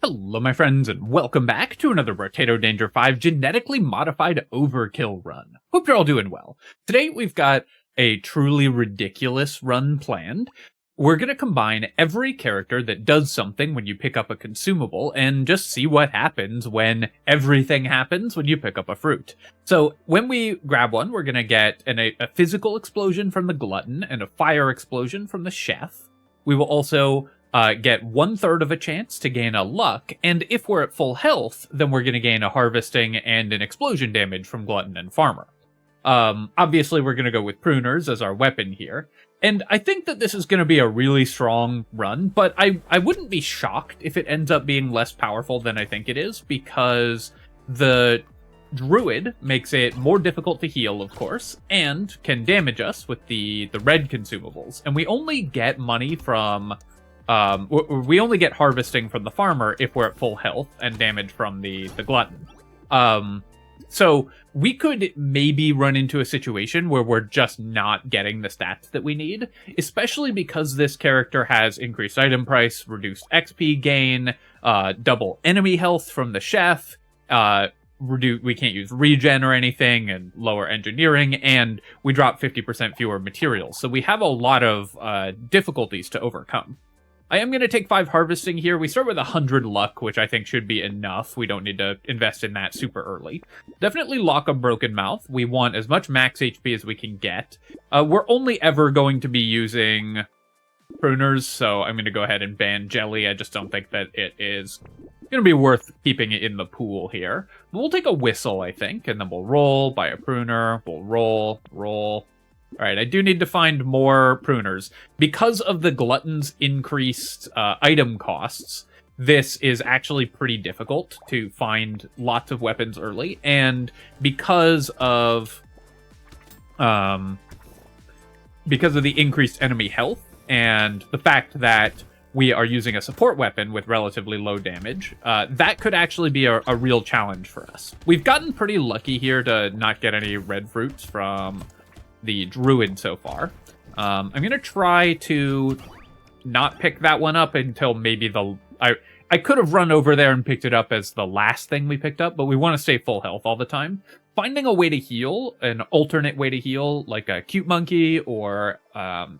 Hello my friends and welcome back to another Brotato Danger 5 genetically modified overkill run. Hope you're all doing well. Today we've got a truly ridiculous run planned. We're going to combine every character that does something when you pick up a consumable and just see what happens when everything happens when you pick up a fruit. So when we grab one, we're going to get a physical explosion from the Glutton and a fire explosion from the Chef. We will also get 1/3 of a chance to gain a luck, and if we're at full health, then we're going to gain a harvesting and an explosion damage from Glutton and Farmer. Obviously, we're going to go with pruners as our weapon here, and I think that this is going to be a really strong run, but I wouldn't be shocked if it ends up being less powerful than I think it is, because the Druid makes it more difficult to heal, of course, and can damage us with the red consumables, and we only get money from... we only get harvesting from the farmer if we're at full health and damage from the glutton. So we could maybe run into a situation where we're just not getting the stats that we need, especially because this character has increased item price, reduced XP gain, double enemy health from the Chef, we can't use regen or anything, and lower engineering, and we drop 50% fewer materials. So we have a lot of difficulties to overcome. I am going to take 5 harvesting here. We start with 100 luck, which I think should be enough. We don't need to invest in that super early. Definitely lock a broken mouth. We want as much max HP as we can get. We're only ever going to be using pruners, so I'm going to go ahead and ban jelly. I just don't think that it is going to be worth keeping it in the pool here. We'll take a whistle, I think, and then we'll roll, buy a pruner, we'll roll. Alright, I do need to find more pruners. Because of the Glutton's increased item costs, this is actually pretty difficult to find lots of weapons early, and because of the increased enemy health, and the fact that we are using a support weapon with relatively low damage, that could actually be a real challenge for us. We've gotten pretty lucky here to not get any red fruits from the Druid so far. I'm going to try to not pick that one up until maybe I could have run over there and picked it up as the last thing we picked up, but we want to stay full health all the time. Finding a way to heal, an alternate way to heal, like a cute monkey or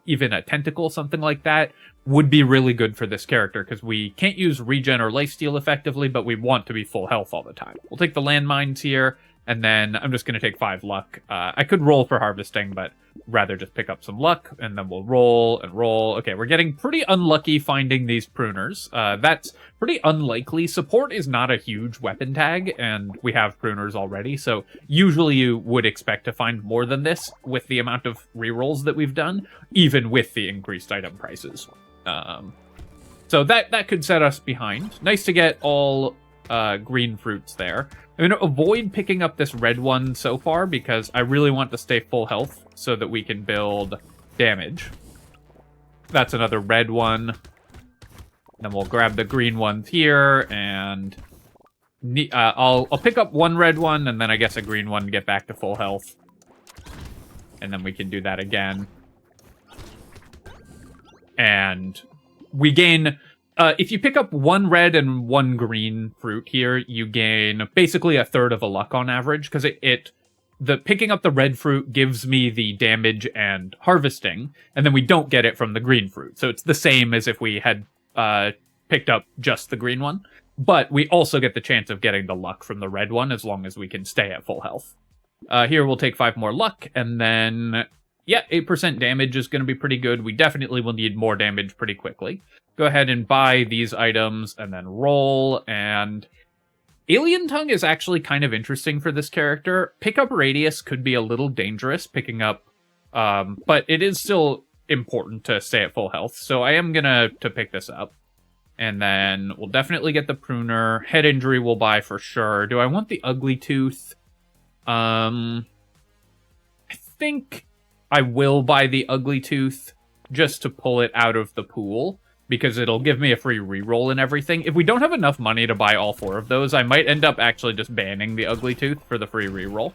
even a tentacle, something like that, would be really good for this character, because we can't use regen or lifesteal effectively, but we want to be full health all the time. We'll take the landmines here, and then I'm just going to take 5 luck. I could roll for harvesting, but rather just pick up some luck, and then we'll roll and roll. Okay, we're getting pretty unlucky finding these pruners. That's pretty unlikely. Support is not a huge weapon tag, and we have pruners already, so usually you would expect to find more than this with the amount of rerolls that we've done, even with the increased item prices. So that could set us behind. Nice to get all green fruits there. I'm going to avoid picking up this red one so far because I really want to stay full health so that we can build damage. That's another red one. Then we'll grab the green ones here, and I'll pick up one red one, and then I guess a green one to get back to full health. And then we can do that again. And we gain... if you pick up 1 red and 1 green fruit here, you gain basically 1/3 of a luck on average, because the picking up the red fruit gives me the damage and harvesting, and then we don't get it from the green fruit. So it's the same as if we had picked up just the green one, but we also get the chance of getting the luck from the red one as long as we can stay at full health. Here we'll take 5 more luck, and then... yeah, 8% damage is going to be pretty good. We definitely will need more damage pretty quickly. Go ahead and buy these items and then roll. And Alien Tongue is actually kind of interesting for this character. Pickup radius could be a little dangerous picking up, but it is still important to stay at full health. So I am going to pick this up. And then we'll definitely get the pruner. Head injury we'll buy for sure. Do I want the ugly tooth? I think I will buy the ugly tooth just to pull it out of the pool, because it'll give me a free reroll and everything. If we don't have enough money to buy all 4 of those, I might end up actually just banning the ugly tooth for the free reroll.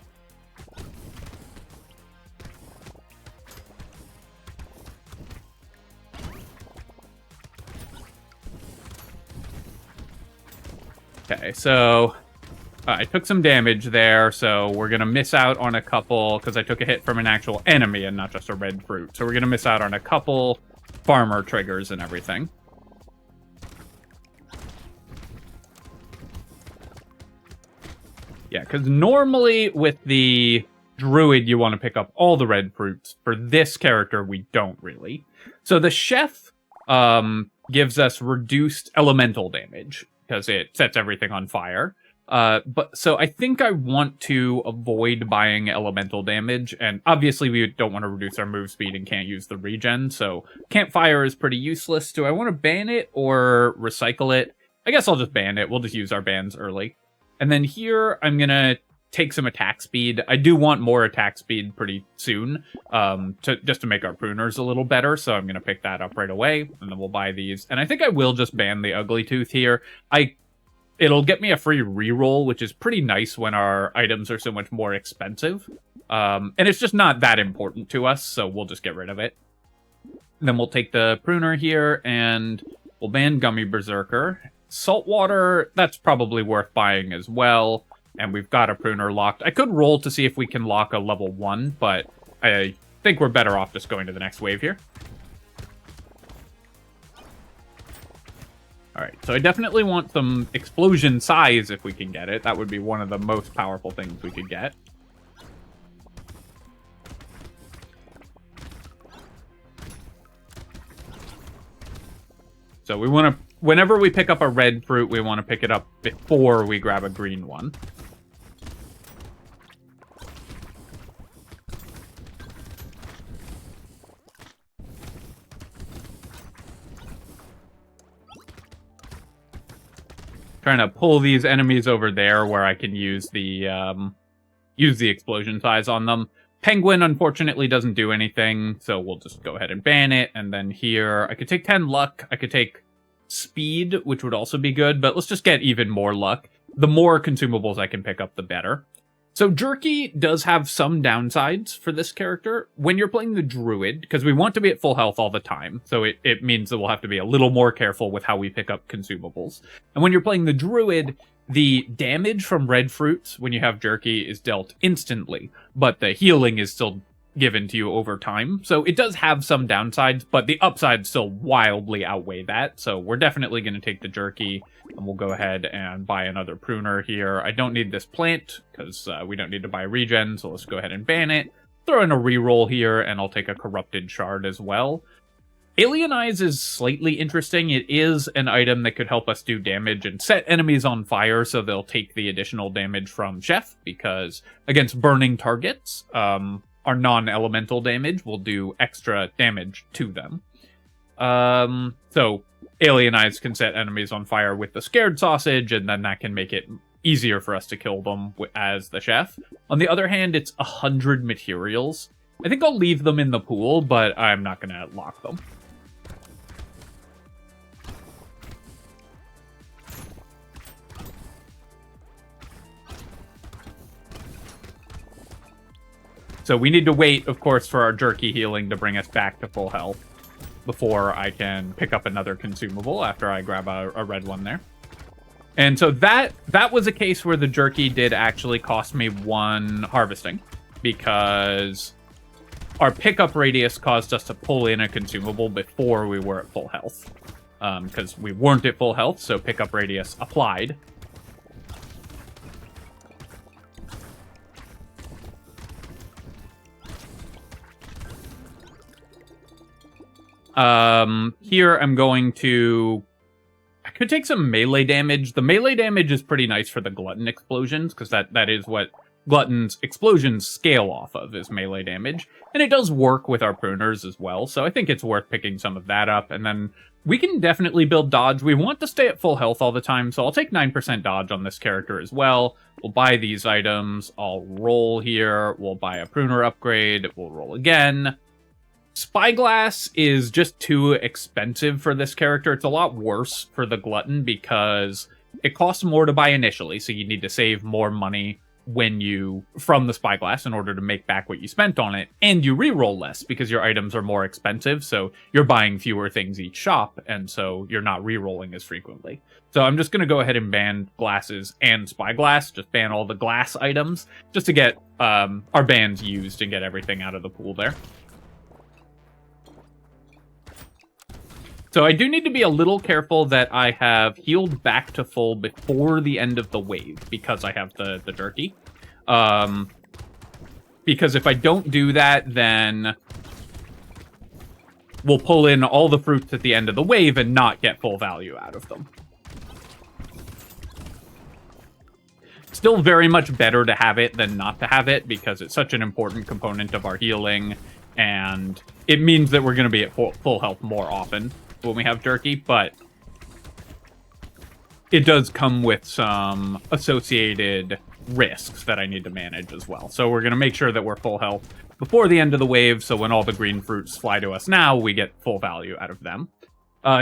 Okay, so I took some damage there, so we're going to miss out on a couple, because I took a hit from an actual enemy and not just a red fruit. So we're going to miss out on a couple farmer triggers and everything. Yeah, because normally with the Druid, you want to pick up all the red fruits. For this character, we don't really. So the Chef gives us reduced elemental damage, because it sets everything on fire. So I think I want to avoid buying elemental damage, and obviously we don't want to reduce our move speed and can't use the regen, so Campfire is pretty useless. Do I want to ban it or recycle it? I guess I'll just ban it. We'll just use our bans early. And then here, I'm gonna take some attack speed. I do want more attack speed pretty soon, just to make our pruners a little better, so I'm gonna pick that up right away, and then we'll buy these. And I think I will just ban the Ugly Tooth here. It'll get me a free reroll, which is pretty nice when our items are so much more expensive. And it's just not that important to us, so we'll just get rid of it. Then we'll take the pruner here, and we'll ban Gummy Berserker. Saltwater, that's probably worth buying as well. And we've got a pruner locked. I could roll to see if we can lock a level 1, but I think we're better off just going to the next wave here. Alright, so I definitely want some explosion size if we can get it. That would be one of the most powerful things we could get. So we want to, whenever we pick up a red fruit, we want to pick it up before we grab a green one. Trying to pull these enemies over there where I can use the explosion size on them. Penguin, unfortunately, doesn't do anything, so we'll just go ahead and ban it. And then here, I could take 10 luck. I could take speed, which would also be good, but let's just get even more luck. The more consumables I can pick up, the better. So Jerky does have some downsides for this character. When you're playing the Druid, because we want to be at full health all the time, so it means that we'll have to be a little more careful with how we pick up consumables. And when you're playing the Druid, the damage from red fruits when you have Jerky is dealt instantly, but the healing is still given to you over time. So it does have some downsides, but the upsides still wildly outweigh that. So we're definitely going to take the Jerky, and we'll go ahead and buy another pruner here. I don't need this plant, because we don't need to buy regen, so let's go ahead and ban it. Throw in a reroll here, and I'll take a corrupted shard as well. Alien Eyes is slightly interesting. It is an item that could help us do damage and set enemies on fire, so they'll take the additional damage from Chef, because against burning targets, our non-elemental damage will do extra damage to them. So Alien Eyes can set enemies on fire with the Scared Sausage, and then that can make it easier for us to kill them as the Chef. On the other hand, it's 100 materials. I think I'll leave them in the pool, but I'm not going to lock them. So we need to wait, of course, for our Jerky healing to bring us back to full health before I can pick up another consumable after I grab a red one there. And so that was a case where the Jerky did actually cost me 1 harvesting, because our pickup radius caused us to pull in a consumable before we were at full health. Because we weren't at full health, so pickup radius applied. Here I'm going to... I could take some melee damage. The melee damage is pretty nice for the Glutton explosions, because that is what Glutton's explosions scale off of, is melee damage. And it does work with our pruners as well, so I think it's worth picking some of that up. And then we can definitely build dodge. We want to stay at full health all the time, so I'll take 9% dodge on this character as well. We'll buy these items. I'll roll here. We'll buy a pruner upgrade. We'll roll again. Spyglass is just too expensive for this character. It's a lot worse for the Glutton because it costs more to buy initially, so you need to save more money from the spyglass in order to make back what you spent on it, and you reroll less because your items are more expensive, so you're buying fewer things each shop, and so you're not rerolling as frequently. So I'm just going to go ahead and ban glasses and spyglass, just ban all the glass items, just to get our bans used and get everything out of the pool there. So I do need to be a little careful that I have healed back to full before the end of the wave, because I have the jerky. Because if I don't do that, then we'll pull in all the fruits at the end of the wave and not get full value out of them. Still very much better to have it than not to have it, because it's such an important component of our healing, and it means that we're going to be at full health more often when we have jerky, but it does come with some associated risks that I need to manage as well. So we're going to make sure that we're full health before the end of the wave, so when all the green fruits fly to us now, we get full value out of them.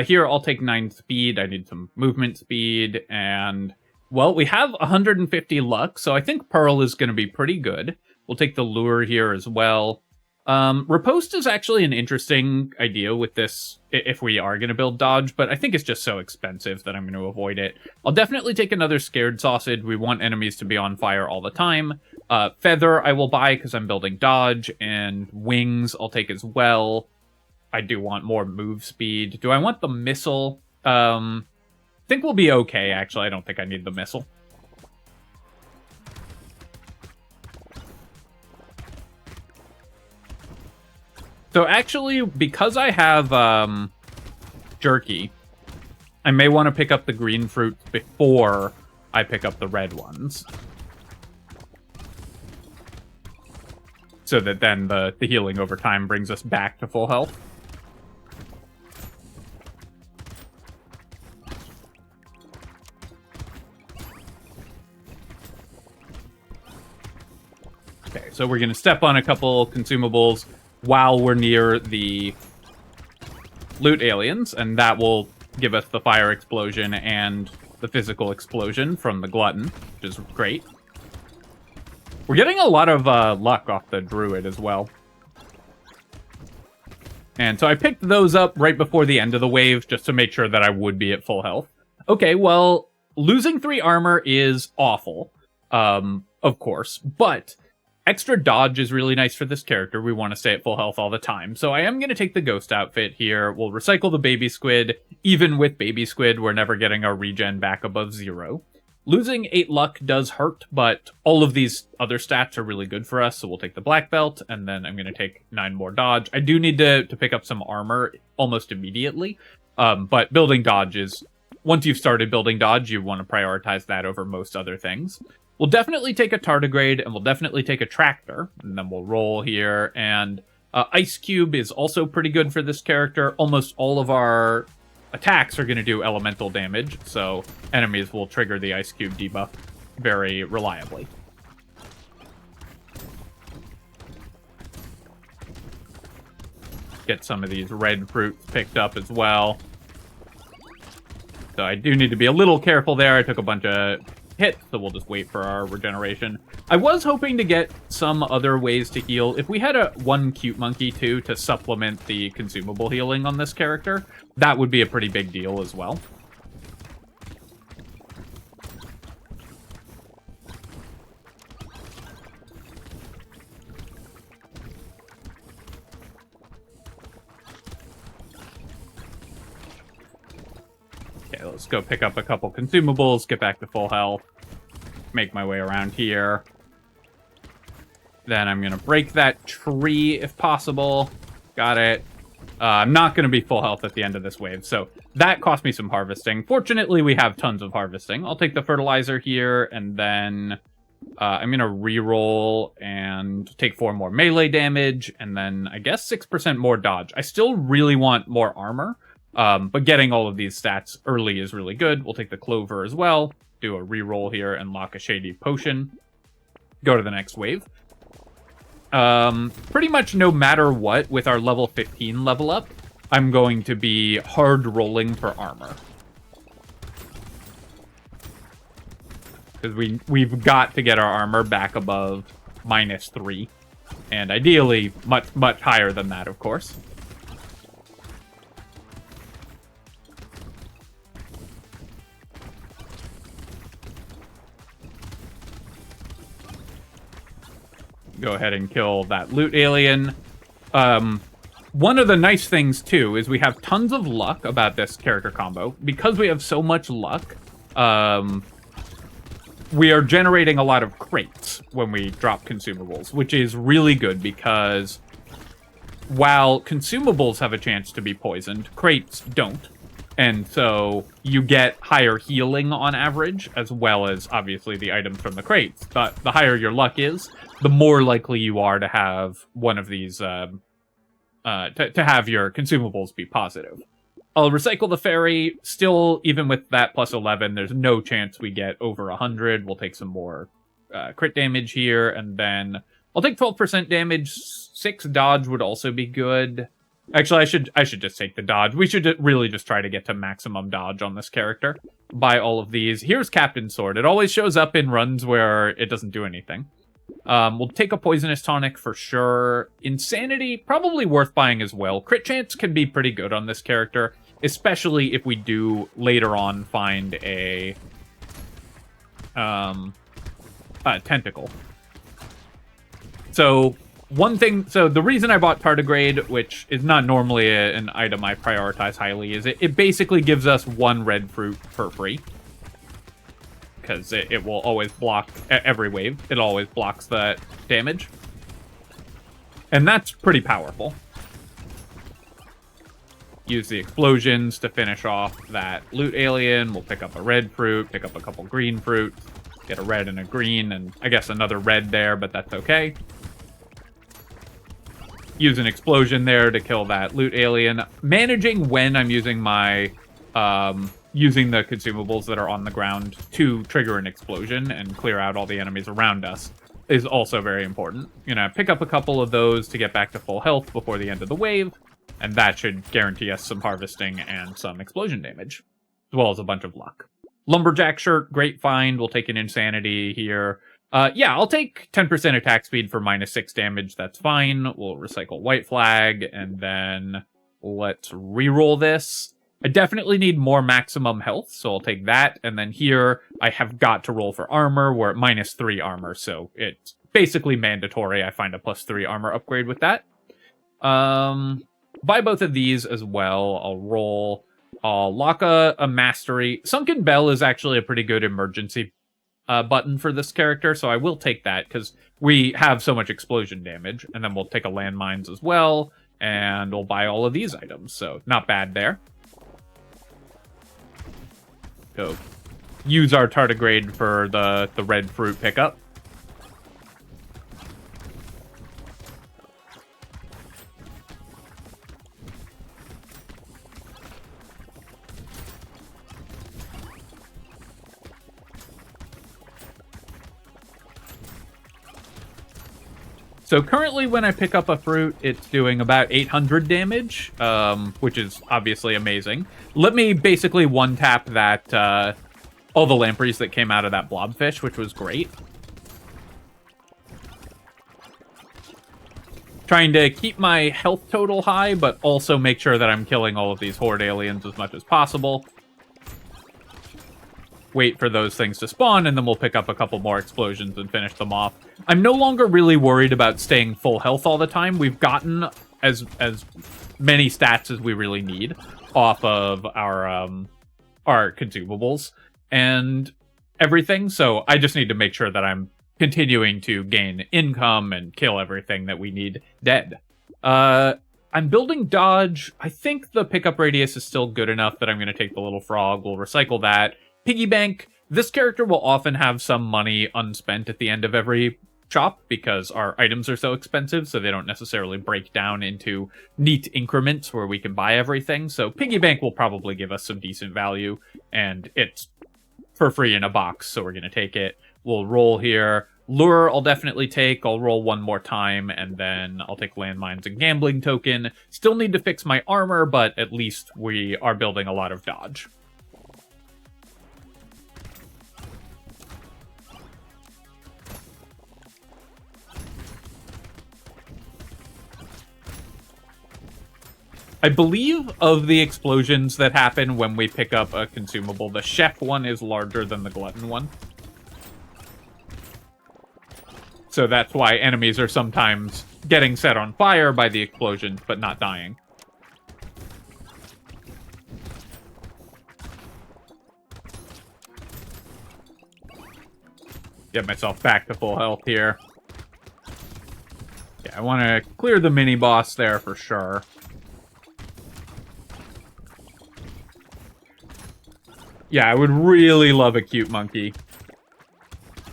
Here, I'll take 9 speed. I need some movement speed, and, well, we have 150 luck, so I think Pearl is going to be pretty good. We'll take the lure here as well. Riposte is actually an interesting idea with this if we are going to build dodge, but I think it's just so expensive that I'm going to avoid it. I'll definitely take another scared sausage. We want enemies to be on fire all the time. Feather I will buy because I'm building dodge, and wings I'll take as well. I do want more move speed. Do I want the missile? I think we'll be okay, actually. I don't think I need the missile. So actually, because I have jerky, I may want to pick up the green fruit before I pick up the red ones. So that then the healing over time brings us back to full health. Okay, so we're going to step on a couple consumables while we're near the loot aliens, and that will give us the fire explosion and the physical explosion from the Glutton, which is great. We're getting a lot of luck off the Druid as well. And so I picked those up right before the end of the wave, just to make sure that I would be at full health. Okay, well, losing 3 armor is awful, of course, but extra dodge is really nice for this character. We want to stay at full health all the time. So I am going to take the ghost outfit here. We'll recycle the baby squid. Even with baby squid, we're never getting our regen back above 0. Losing 8 luck does hurt, but all of these other stats are really good for us. So we'll take the black belt, and then I'm going to take 9 more dodge. I do need to pick up some armor almost immediately. But building dodge is, once you've started building dodge, you want to prioritize that over most other things. We'll definitely take a tardigrade, and we'll definitely take a tractor, and then we'll roll here, and Ice Cube is also pretty good for this character. Almost all of our attacks are going to do elemental damage, so enemies will trigger the Ice Cube debuff very reliably. Get some of these red fruits picked up as well. So I do need to be a little careful there. I took a bunch of hit, so we'll just wait for our regeneration. I was hoping to get some other ways to heal. If we had one cute monkey too to supplement the consumable healing on this character, that would be a pretty big deal as well. Okay, let's go pick up a couple consumables, get back to full health, make my way around here. Then I'm going to break that tree if possible. Got it. I'm not going to be full health at the end of this wave, so that cost me some harvesting. Fortunately, we have tons of harvesting. I'll take the fertilizer here, and then I'm going to reroll and take 4 more melee damage, and then I guess 6% more dodge. I still really want more armor. But getting all of these stats early is really good. We'll take the clover as well, do a reroll here, and lock a shady potion. Go to the next wave. Pretty much no matter what, with our level 15 level up, I'm going to be hard rolling for armor. Because we've got to get our armor back above -3. And ideally, much, much higher than that, of course. Go ahead and kill that loot alien. One of the nice things, too, is we have tons of luck about this character combo. Because we have so much luck, we are generating a lot of crates when we drop consumables, which is really good because while consumables have a chance to be poisoned, crates don't. And so you get higher healing on average, as well as, obviously, the items from the crates. But the higher your luck is, the more likely you are to have one of these, to have your consumables be positive. I'll recycle the fairy. Still, even with that plus 11, there's no chance we get over 100. We'll take some more crit damage here, and then I'll take 12% damage. 6 dodge would also be good. Actually, I should just take the dodge. We should really just try to get to maximum dodge on this character. Buy all of these. Here's Captain Sword. It always shows up in runs where it doesn't do anything. We'll take a poisonous tonic for sure. Insanity, probably worth buying as well. Crit chance can be pretty good on this character, especially if we do later on find a tentacle. So the reason I bought Tardigrade, which is not normally an item I prioritize highly, is it basically gives us 1 red fruit for free. Because it will always block every wave. It always blocks the damage. And that's pretty powerful. Use the explosions to finish off that loot alien. We'll pick up a red fruit, pick up a couple green fruit, get a red and a green, and I guess another red there, but that's okay. Use an explosion there to kill that loot alien. Managing when I'm using my using the consumables that are on the ground to trigger an explosion and clear out all the enemies around us is also very important. You know, pick up a couple of those to get back to full health before the end of the wave, and that should guarantee us some harvesting and some explosion damage, as well as a bunch of luck. Lumberjack shirt, great find. We'll take an insanity here. Yeah, I'll take 10% attack speed for -6 damage. That's fine. We'll recycle white flag, and then let's reroll this. I definitely need more maximum health, so I'll take that. And then here, I have got to roll for armor. We're at -3 armor, so it's basically mandatory. I find a +3 armor upgrade with that. Buy both of these as well. I'll roll. I'll lock a mastery. Sunken Bell is actually a pretty good emergency button for this character, so I will take that, because we have so much explosion damage. And then we'll take a landmines as well, and we'll buy all of these items, so not bad there. Go use our tardigrade for the red fruit pickup. So currently when I pick up a fruit, it's doing about 800 damage, which is obviously amazing. Let me basically one-tap that, all the lampreys that came out of that blobfish, which was great. Trying to keep my health total high, but also make sure that I'm killing all of these horde aliens as much as possible. Wait for those things to spawn, and then we'll pick up a couple more explosions and finish them off. I'm no longer really worried about staying full health all the time. We've gotten as many stats as we really need off of our consumables and everything, so I just need to make sure that I'm continuing to gain income and kill everything that we need dead. I'm building dodge. I think the pickup radius is still good enough that I'm going to take the little frog. We'll recycle that. Piggy bank. This character will often have some money unspent at the end of every shop because our items are so expensive, so they don't necessarily break down into neat increments where we can buy everything. So piggy bank will probably give us some decent value, and it's for free in a box, so we're going to take it. We'll roll here. Lure I'll definitely take. I'll roll one more time, and then I'll take landmines and gambling token. Still need to fix my armor, but at least we are building a lot of dodge. I believe of the explosions that happen when we pick up a consumable, the chef one is larger than the glutton one. So that's why enemies are sometimes getting set on fire by the explosions, but not dying. Get myself back to full health here. Yeah, I want to clear the mini-boss there for sure. Yeah, I would really love a cute monkey.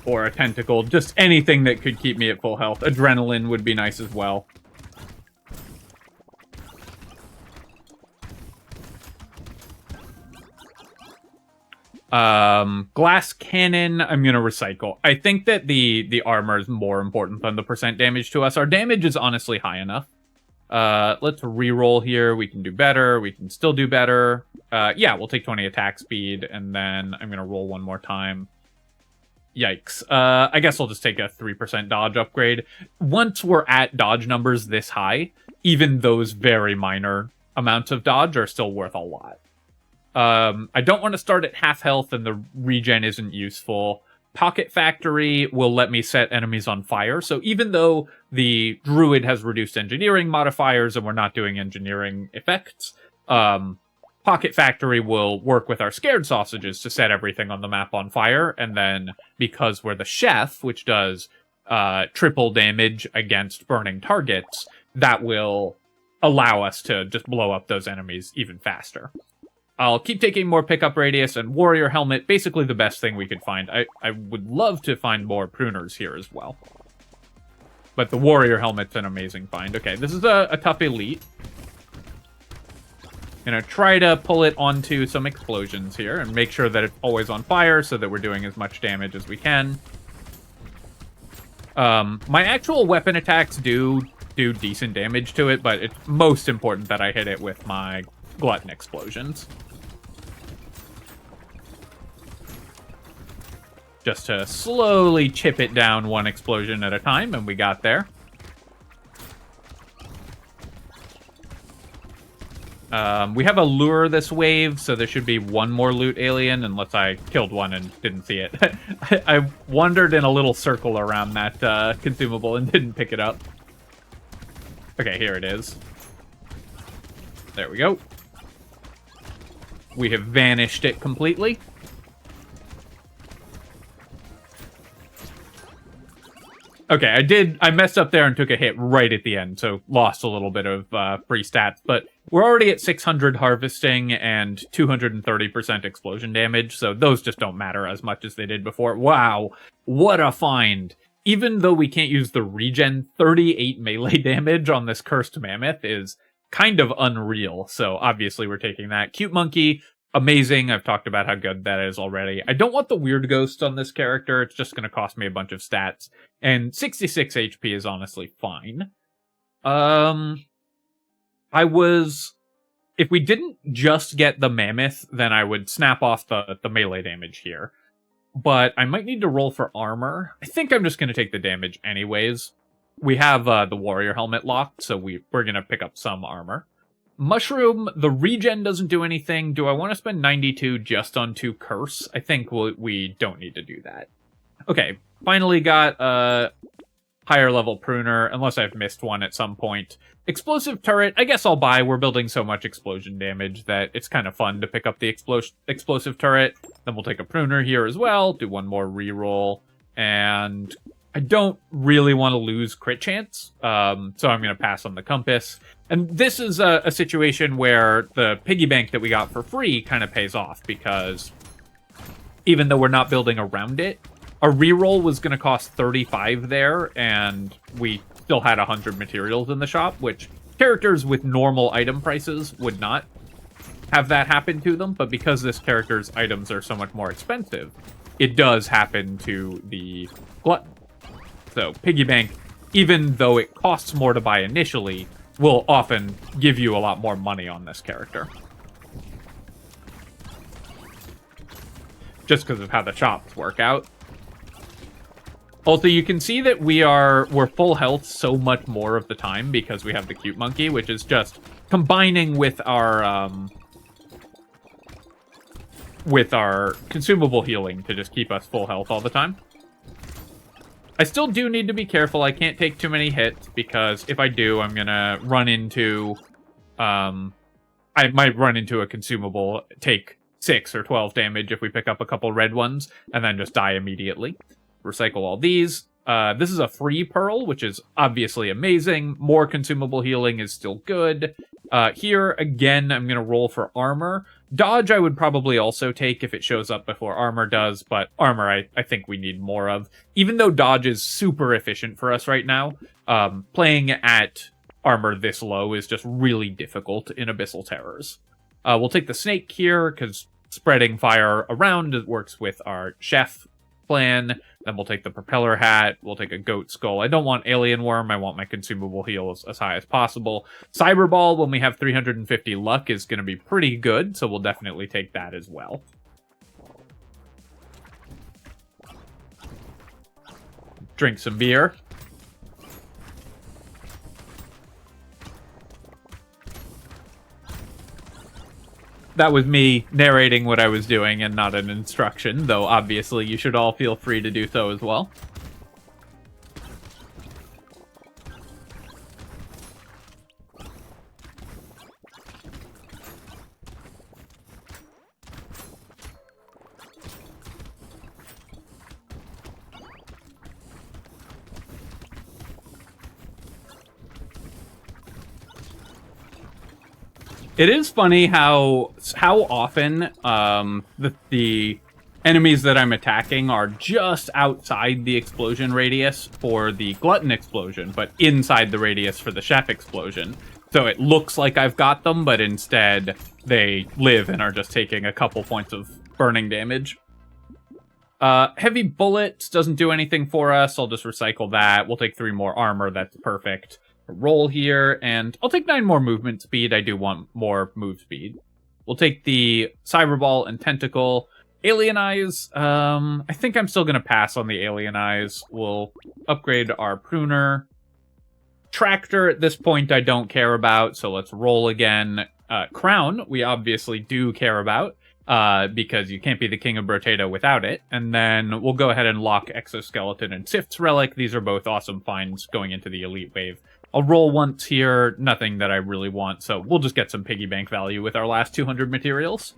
Or a tentacle. Just anything that could keep me at full health. Adrenaline would be nice as well. Glass cannon, I'm gonna recycle. I think that the armor is more important than the percent damage to us. Our damage is honestly high enough. Let's re-roll here. We can do better. We can still do better. Yeah, we'll take 20 attack speed, and then I'm gonna roll one more time. Yikes. I guess I'll just take a 3% dodge upgrade. Once we're at dodge numbers this high, even those very minor amounts of dodge are still worth a lot. I don't want to start at half health and the regen isn't useful. Pocket Factory will let me set enemies on fire, so even though the Druid has reduced engineering modifiers and we're not doing engineering effects, Pocket Factory will work with our scared sausages to set everything on the map on fire, and then because we're the chef, which does triple damage against burning targets, that will allow us to just blow up those enemies even faster. I'll keep taking more pickup radius and warrior helmet, basically the best thing we could find. I would love to find more pruners here as well. But the warrior helmet's an amazing find. Okay, this is a tough elite. Gonna try to pull it onto some explosions here and make sure that it's always on fire so that we're doing as much damage as we can. My actual weapon attacks do decent damage to it, but it's most important that I hit it with my glutton explosions. Just to slowly chip it down one explosion at a time, and we got there. We have a lure this wave, so there should be one more loot alien, unless I killed one and didn't see it. I wandered in a little circle around that consumable and didn't pick it up. Okay, here it is. There we go. We have vanished it completely. Okay, I messed up there and took a hit right at the end, so lost a little bit of free stats, but we're already at 600 harvesting and 230% explosion damage, so those just don't matter as much as they did before. Wow, what a find! Even though we can't use the regen, 38 melee damage on this cursed mammoth is kind of unreal, so obviously we're taking that. Cute monkey, amazing. I've talked about how good that is already. I don't want the weird ghost on this character. It's just going to cost me a bunch of stats. And 66 HP is honestly fine. If we didn't just get the mammoth, then I would snap off the melee damage here. But I might need to roll for armor. I think I'm just going to take the damage anyways. We have the warrior helmet locked, so we're going to pick up some armor. Mushroom, the regen doesn't do anything. Do I want to spend 92 just on 2 curse? I think we don't need to do that. Okay, finally got a higher level pruner, unless I've missed one at some point. Explosive turret, I guess I'll buy. We're building so much explosion damage that it's kind of fun to pick up the explosive turret. Then we'll take a pruner here as well, do one more reroll, and I don't really want to lose crit chance, so I'm going to pass on the compass. And this is a situation where the piggy bank that we got for free kind of pays off, because even though we're not building around it, a reroll was going to cost 35 there, and we still had 100 materials in the shop, which characters with normal item prices would not have that happen to them, but because this character's items are so much more expensive, it does happen to the glutton. So, piggy bank, even though it costs more to buy initially, will often give you a lot more money on this character. Just because of how the shops work out. Also, you can see that we're full health so much more of the time because we have the cute monkey, which is just combining with our consumable healing to just keep us full health all the time. I still do need to be careful. I can't take too many hits because if I do, I'm gonna run into I might run into a consumable, take 6 or 12 damage if we pick up a couple red ones, and then just die immediately. Recycle all these. This is a free pearl, which is obviously amazing. More consumable healing is still good. Here, again, I'm going to roll for armor. Dodge I would probably also take if it shows up before armor does, but armor I think we need more of. Even though dodge is super efficient for us right now, playing at armor this low is just really difficult in Abyssal Terrors. We'll take the snake here, because spreading fire around works with our chef plan. Then we'll take the propeller hat. We'll take a goat skull. I don't want alien worm. I want my consumable heals as high as possible. Cyberball, when we have 350 luck, is going to be pretty good, so we'll definitely take that as well. Drink some beer. That was me narrating what I was doing and not an instruction, though obviously you should all feel free to do so as well. It is funny how often the enemies that I'm attacking are just outside the explosion radius for the Glutton explosion, but inside the radius for the chef explosion. So it looks like I've got them, but instead they live and are just taking a couple points of burning damage. Heavy bullets doesn't do anything for us. I'll just recycle that. We'll take 3 more armor. That's perfect. Roll here, and I'll take 9 more movement speed. I do want more move speed. We'll take the Cyberball and Tentacle. Alien Eyes, I think I'm still going to pass on the Alien Eyes. We'll upgrade our Pruner. Tractor, at this point, I don't care about, so let's roll again. Crown, we obviously do care about, because you can't be the king of Brotato without it. And then we'll go ahead and lock Exoskeleton and Sift's Relic. These are both awesome finds going into the Elite Wave. I'll roll once here, nothing that I really want, so we'll just get some piggy bank value with our last 200 materials.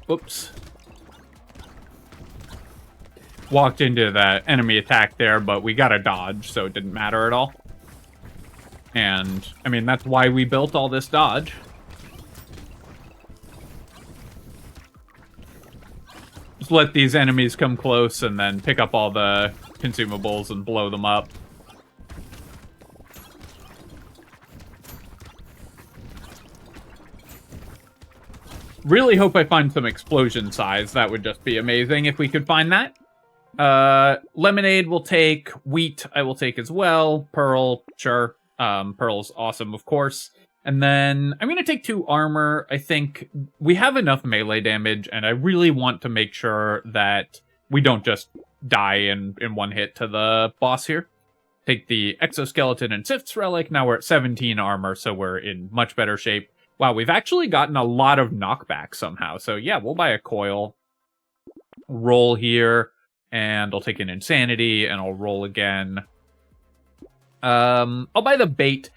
Whoops. Walked into that enemy attack there, but we got a dodge, so it didn't matter at all. And, I mean, that's why we built all this dodge. Just let these enemies come close and then pick up all the consumables and blow them up. Really hope I find some explosion size. That would just be amazing if we could find that. Lemonade will take. Wheat I will take as well. Pearl, sure. Pearl's awesome, of course. And then I'm going to take 2 armor. I think we have enough melee damage, and I really want to make sure that we don't just die in one hit to the boss here. Take the Exoskeleton and Sift's Relic. Now we're at 17 armor, so we're in much better shape. Wow, we've actually gotten a lot of knockback somehow. So yeah, we'll buy a coil. Roll here. And I'll take an Insanity, and I'll roll again. I'll buy the bait.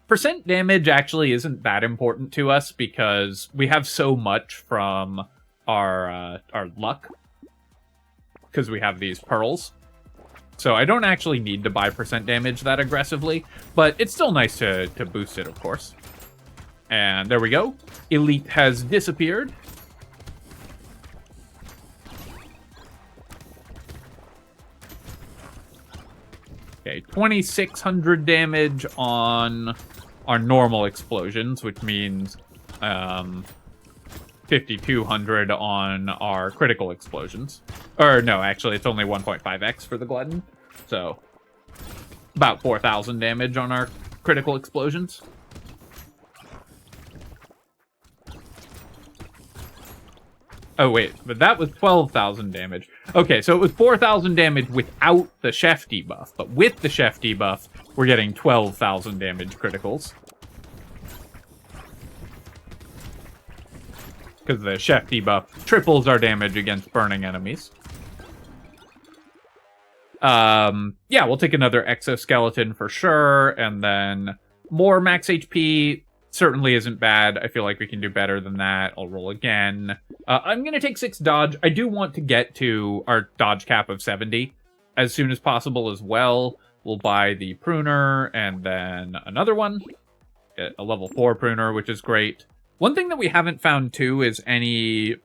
Percent damage actually isn't that important to us, because we have so much from our luck. Because we have these pearls. So I don't actually need to buy percent damage that aggressively. But it's still nice to boost it, of course. And there we go. Elite has disappeared. Okay, 2,600 damage on our normal explosions, which means 5,200 on our critical explosions. Or no, actually, it's only 1.5x for the Glutton. So about 4,000 damage on our critical explosions. Oh, wait, but that was 12,000 damage. Okay, so it was 4,000 damage without the chef debuff, but with the chef debuff, we're getting 12,000 damage criticals. Because the chef debuff triples our damage against burning enemies. Yeah, we'll take another exoskeleton for sure, and then more max HP certainly isn't bad. I feel like we can do better than that. I'll roll again. I'm going to take 6 dodge. I do want to get to our dodge cap of 70 as soon as possible as well. We'll buy the pruner and then another one. Get a level 4 pruner, which is great. One thing that we haven't found too is any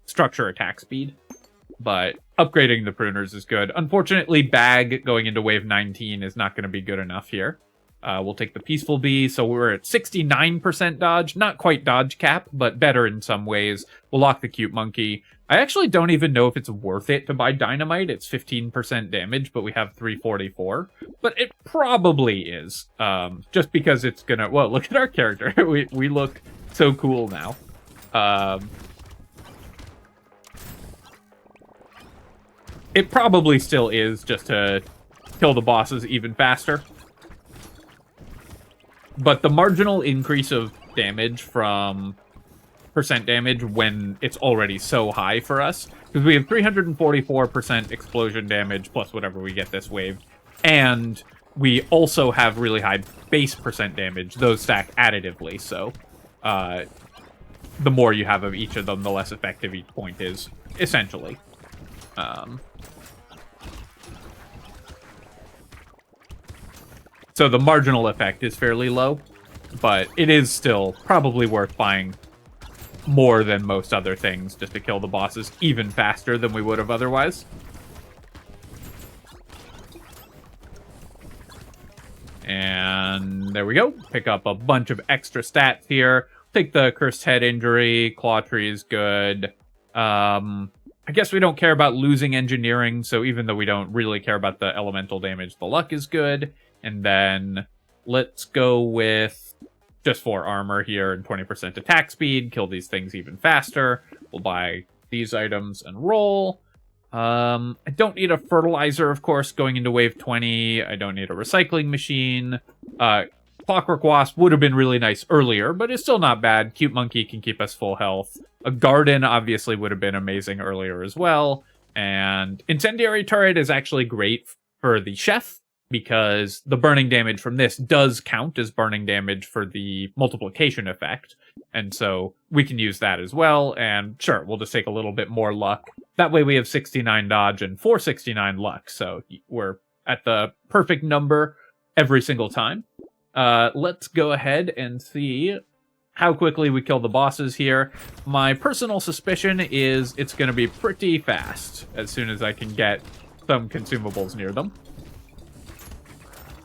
structure attack speed. But upgrading the pruners is good. Unfortunately, bag going into wave 19 is not going to be good enough here. We'll take the Peaceful Bee, so we're at 69% dodge. Not quite dodge cap, but better in some ways. We'll lock the Cute Monkey. I actually don't even know if it's worth it to buy Dynamite. It's 15% damage, but we have 344. But it probably is. Just because it's gonna... Well, look at our character. we look so cool now. It probably still is, just to kill the bosses even faster. But the marginal increase of damage from percent damage when it's already so high for us, because we have 344% explosion damage plus whatever we get this wave, and we also have really high base percent damage. Those stack additively, so the more you have of each of them, the less effective each point is, essentially. So the marginal effect is fairly low, but it is still probably worth buying more than most other things just to kill the bosses even faster than we would have otherwise. And there we go. Pick up a bunch of extra stats here. Take the Cursed Head injury. Claw Tree is good. I guess we don't care about losing engineering, so even though we don't really care about the elemental damage, the luck is good. And then let's go with just 4 armor here and 20% attack speed. Kill these things even faster. We'll buy these items and roll. I don't need a fertilizer, of course, going into wave 20. I don't need a recycling machine. Clockwork Wasp would have been really nice earlier, but it's still not bad. Cute Monkey can keep us full health. A Garden obviously would have been amazing earlier as well. And Incendiary Turret is actually great for the chef, because the burning damage from this does count as burning damage for the multiplication effect. And so we can use that as well. And sure, we'll just take a little bit more luck. That way we have 69 dodge and 469 luck. So we're at the perfect number every single time. Let's go ahead and see how quickly we kill the bosses here. My personal suspicion is it's going to be pretty fast as soon as I can get some consumables near them.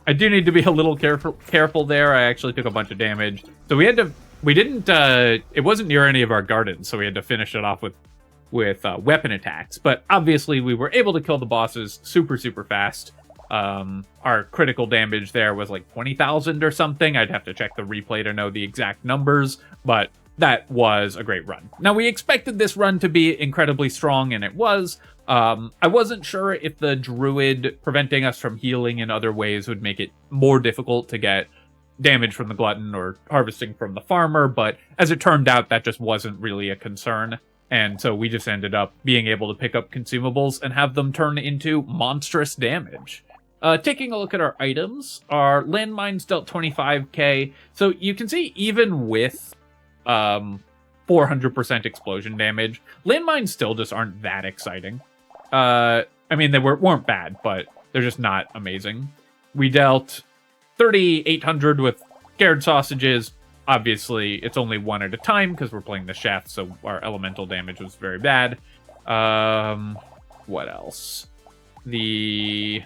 I do need to be a little careful there. I actually took a bunch of damage. So it wasn't near any of our gardens, so we had to finish it off with weapon attacks. But obviously we were able to kill the bosses super, super fast. Our critical damage there was like 20,000 or something. I'd have to check the replay to know the exact numbers, but that was a great run. Now, we expected this run to be incredibly strong, and it was. I wasn't sure if the Druid preventing us from healing in other ways would make it more difficult to get damage from the Glutton or harvesting from the Farmer, but as it turned out, that just wasn't really a concern. And so we just ended up being able to pick up consumables and have them turn into monstrous damage. Taking a look at our items, our landmines dealt 25k. So you can see even with 400% explosion damage, landmines still just aren't that exciting. I mean, they weren't bad, but they're just not amazing. We dealt 3,800 with scared sausages. Obviously, it's only one at a time because we're playing the chef, so our elemental damage was very bad. What else? The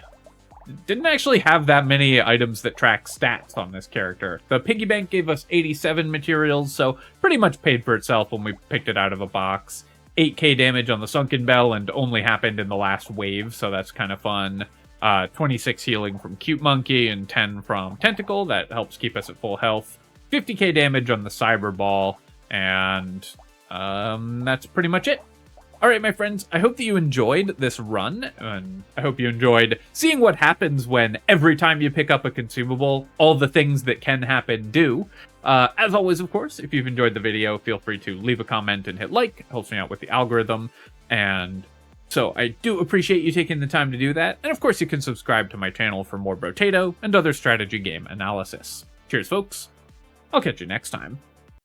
didn't actually have that many items that track stats on this character. The piggy bank gave us 87 materials, so pretty much paid for itself when we picked it out of a box. 8k damage on the Sunken Bell, and only happened in the last wave, so that's kind of fun. 26 healing from Cute Monkey, and 10 from Tentacle, that helps keep us at full health. 50k damage on the Cyber Ball, and that's pretty much it. Alright, my friends, I hope that you enjoyed this run, and I hope you enjoyed seeing what happens when every time you pick up a consumable, all the things that can happen do. As always, of course, if you've enjoyed the video, feel free to leave a comment and hit like. It helps me out with the algorithm, and so I do appreciate you taking the time to do that. And of course, you can subscribe to my channel for more Brotato and other strategy game analysis. Cheers, folks. I'll catch you next time.